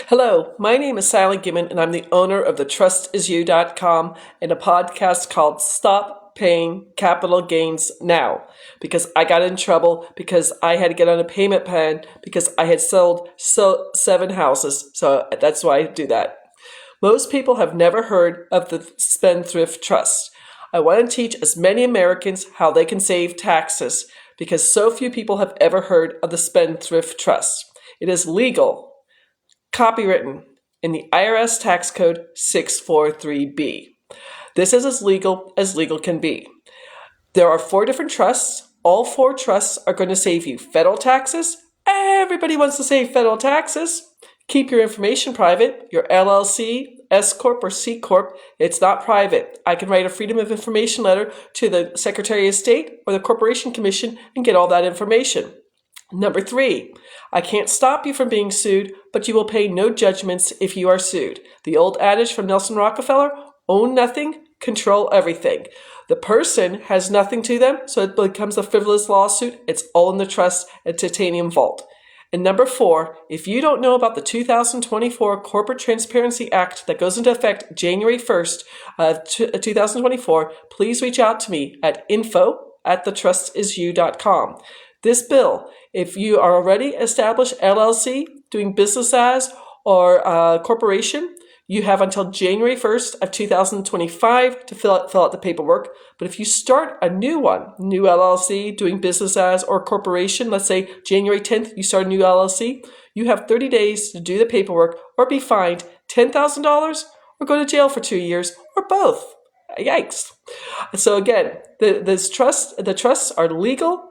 Hello, my name is Sally Gimmon, and I'm the owner of the TrustIsYou.com and a podcast called Stop Paying Capital Gains Now, because I got in trouble because I had to get on a payment plan because I had sold 7 houses. So that's why I do that. Most people have never heard of the Spendthrift Trust. I want to teach as many Americans how they can save taxes because so few people have ever heard of the Spendthrift Trust. It is legal, copywritten in the IRS Tax Code 643B. This is as legal can be. There are 4 different trusts. All 4 trusts are going to save you federal taxes. Everybody wants to save federal taxes. Keep your information private. Your LLC, S Corp, or C Corp, it's not private. I can write a Freedom of Information letter to the Secretary of State or the Corporation Commission and get all that information. Number 3, I can't stop you from being sued, but you will pay no judgments if you are sued. The old adage from Nelson Rockefeller, own nothing, control everything. The person has nothing to them, so it becomes a frivolous lawsuit. It's all in the trust and titanium vault. And number 4, if you don't know about the 2024 Corporate Transparency Act that goes into effect January 1st, 2024, please reach out to me at info@thetrustisyou.com. This bill, if you are already established LLC, doing business as, or corporation, you have until January 1st of 2025 to fill out the paperwork. But if you start a new one, new LLC, doing business as, or corporation, let's say January 10th, you start a new LLC, you have 30 days to do the paperwork or be fined $10,000 or go to jail for 2 years or both. Yikes. So again, the trusts are legal,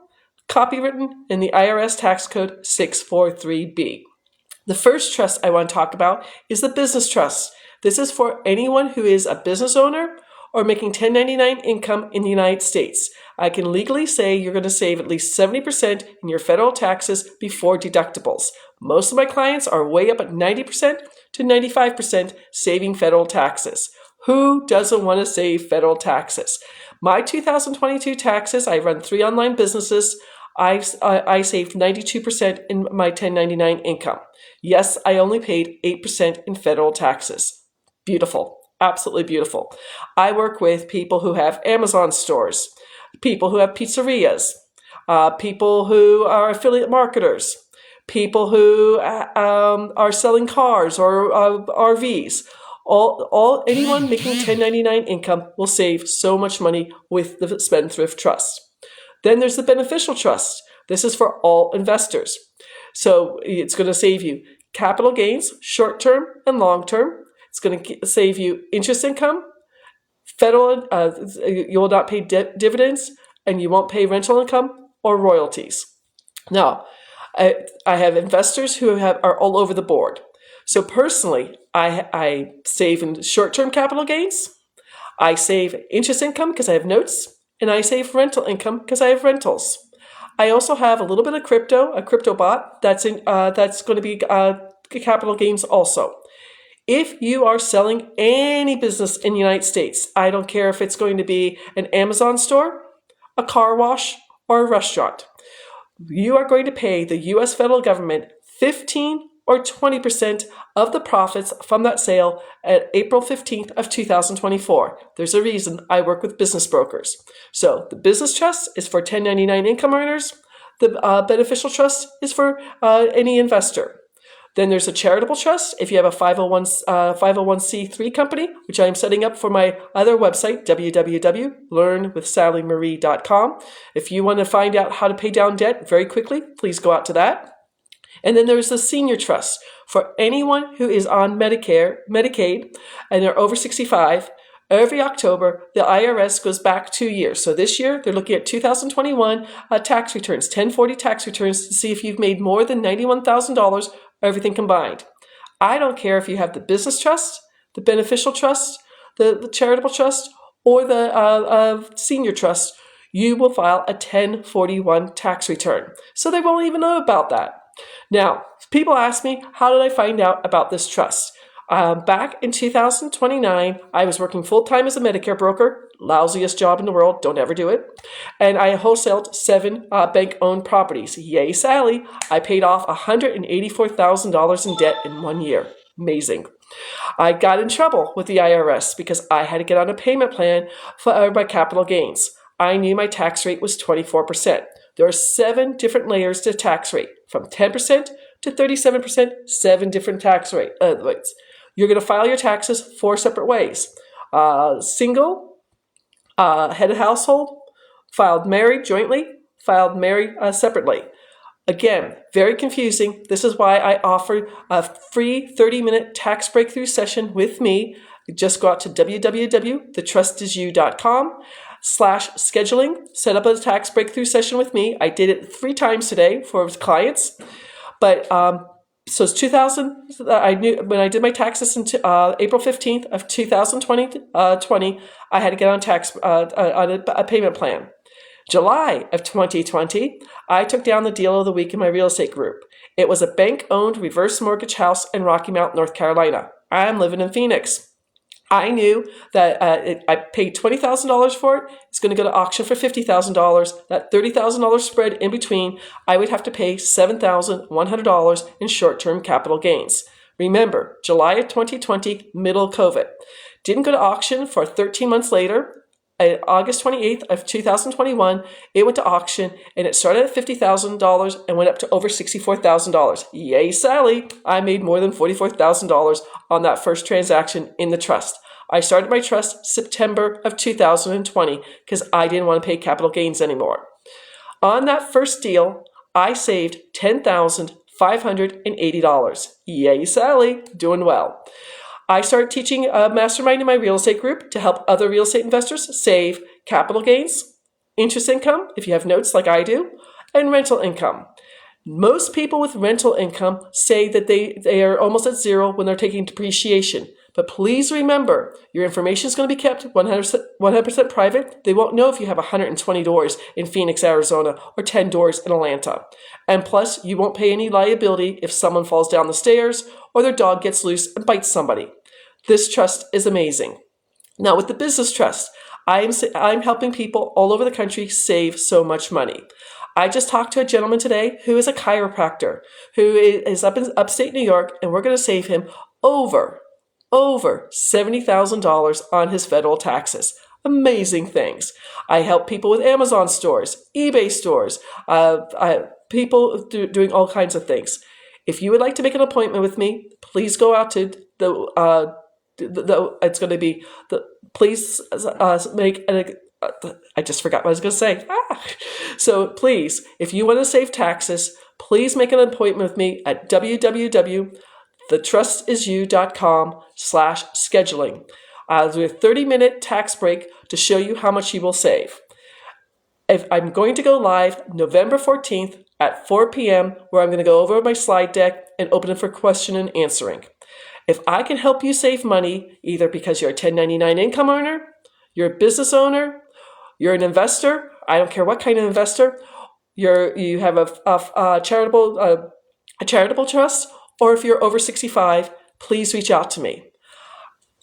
copywritten in the IRS Tax Code 643B. The first trust I want to talk about is the business trust. This is for anyone who is a business owner or making 1099 income in the United States. I can legally say you're going to save at least 70% in your federal taxes before deductibles. Most of my clients are way up at 90% to 95% saving federal taxes. Who doesn't want to save federal taxes? My 2022 taxes, I run 3 online businesses. I saved 92% in my 1099 income. Yes, I only paid 8% in federal taxes. Beautiful. Absolutely beautiful. I work with people who have Amazon stores, people who have pizzerias, people who are affiliate marketers, people who are selling cars or RVs. Anyone making 1099 income will save so much money with the Spendthrift Trust. Then there's the beneficial trust. This is for all investors. So it's going to save you capital gains, short-term and long-term. It's going to save you interest income, federal, you will not pay dividends, and you won't pay rental income or royalties. Now, I have investors who are all over the board. So personally, I save in short-term capital gains. I save interest income because I have notes. And I save rental income because I have rentals. I also have a little bit of a crypto bot that's going to be capital gains also. If you are selling any business in the United States, I don't care if it's going to be an Amazon store, a car wash, or a restaurant, you are going to pay the U.S. federal government 15 or 20% of the profits from that sale at April 15th of 2024. There's a reason I work with business brokers. So the business trust is for 1099 income earners. The beneficial trust is for any investor. Then there's a charitable trust. If you have a 501c3 company, which I am setting up for my other website, www.learnwithsallymarie.com. If you want to find out how to pay down debt very quickly, please go out to that. And then there's the senior trust for anyone who is on Medicaid, and they're over 65. Every October, the IRS goes back 2 years. So this year, they're looking at 2021 tax returns, 1040 tax returns, to see if you've made more than $91,000, everything combined. I don't care if you have the business trust, the beneficial trust, the charitable trust, or the senior trust. You will file a 1041 tax return. So they won't even know about that. Now, people ask me, how did I find out about this trust? Back in 2029, I was working full-time as a Medicare broker, lousiest job in the world, don't ever do it. And I wholesaled 7 bank-owned properties. Yay, Sally! I paid off $184,000 in debt in 1 year. Amazing. I got in trouble with the IRS because I had to get on a payment plan for my capital gains. I knew my tax rate was 24%. There are 7 different layers to tax rate, from 10% to 37%, 7 different tax rates. You're going to file your taxes 4 separate ways. Single, head of household, filed married jointly, filed married separately. Again, very confusing. This is why I offer a free 30-minute tax breakthrough session with me. Just go out to www.thetrustisyou.com/scheduling. Set up a tax breakthrough session with me. I did it 3 times today for clients. But so it's 2000. I knew when I did my taxes in April 15th of 2020. I had to get on a payment plan. July of 2020, I took down the deal of the week in my real estate group. It was a bank-owned reverse mortgage house in Rocky Mount, North Carolina. I'm living in Phoenix. I knew that I paid $20,000 for it. It's going to go to auction for $50,000. That $30,000 spread in between, I would have to pay $7,100 in short-term capital gains. Remember, July of 2020, middle COVID. Didn't go to auction for 13 months later. August 28th of 2021, it went to auction, and it started at $50,000 and went up to over $64,000. Yay, Sally! I made more than $44,000 on that first transaction in the trust. I started my trust September of 2020 because I didn't want to pay capital gains anymore. On that first deal, I saved $10,580. Yay, Sally! Doing well. I started teaching a mastermind in my real estate group to help other real estate investors save capital gains, interest income, if you have notes like I do, and rental income. Most people with rental income say that they are almost at zero when they're taking depreciation. But please remember, your information is going to be kept 100% private. They won't know if you have 120 doors in Phoenix, Arizona, or 10 doors in Atlanta. And plus, you won't pay any liability if someone falls down the stairs or their dog gets loose and bites somebody. This trust is amazing. Now, with the business trust, I'm helping people all over the country save so much money. I just talked to a gentleman today who is a chiropractor, who is up in upstate New York, and we're going to save him over $70,000 on his federal taxes. Amazing things. I help people with Amazon stores, eBay stores, people doing all kinds of things. If you would like to make an appointment with me, please go out to I just forgot what I was going to say. So please, if you want to save taxes, please make an appointment with me at www.thetrustisyou.com/scheduling. I'll do a 30-minute tax break to show you how much you will save. I'm going to go live November 14th at 4 p.m. where I'm going to go over my slide deck and open it for question and answering. If I can help you save money, either because you're a 1099 income earner, you're a business owner, you're an investor, I don't care what kind of investor, you have a charitable trust, or if you're over 65, please reach out to me.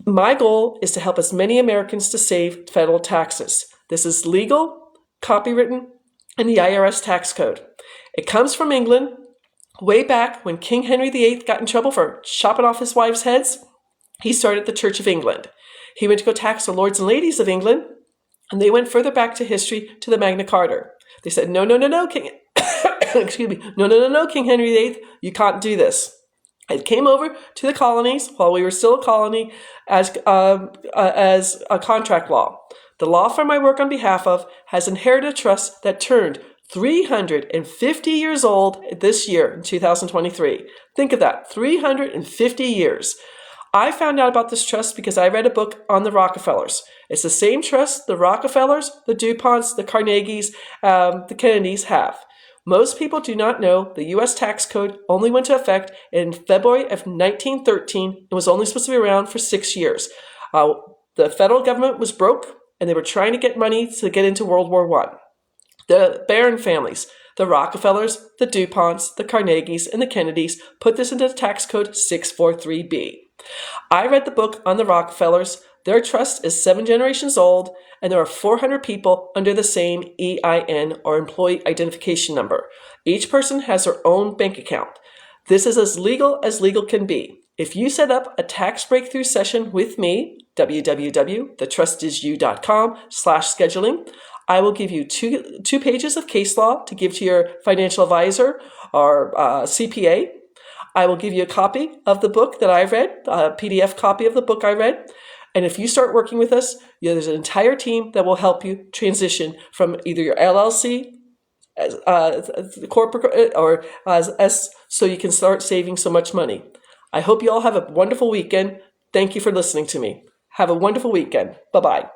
My goal is to help as many Americans to save federal taxes. This is legal, copywritten, in the IRS Tax Code. It comes from England. Way back when King Henry VIII got in trouble for chopping off his wives' heads, he started the Church of England. He went to go tax the lords and ladies of England, and they went further back to history to the Magna Carta. They said, no, King, excuse me, no, King Henry VIII, you can't do this. It came over to the colonies while we were still a colony as a contract law. The law firm I work on behalf of has inherited a trust that turned 350 years old this year in 2023. Think of that, 350 years. I found out about this trust because I read a book on the Rockefellers. It's the same trust the Rockefellers, the DuPonts, the Carnegies, the Kennedys have. Most people do not know the U.S. Tax Code only went into effect in February of 1913 and was only supposed to be around for 6 years. The federal government was broke, and they were trying to get money to get into World War I. The Barron families, the Rockefellers, the DuPonts, the Carnegies, and the Kennedys put this into tax code 643B. I read the book on the Rockefellers. Their trust is 7 generations old, and there are 400 people under the same EIN or employee identification number. Each person has their own bank account. This is as legal can be. If you set up a tax breakthrough session with me, www.thetrustisusyou.com/scheduling, I will give you two pages of case law to give to your financial advisor or CPA. I will give you a copy of the book that I've read, a PDF copy of the book I read. And if you start working with us, there's an entire team that will help you transition from either your LLC, the corporate, or as so you can start saving so much money. I hope you all have a wonderful weekend. Thank you for listening to me. Have a wonderful weekend. Bye-bye.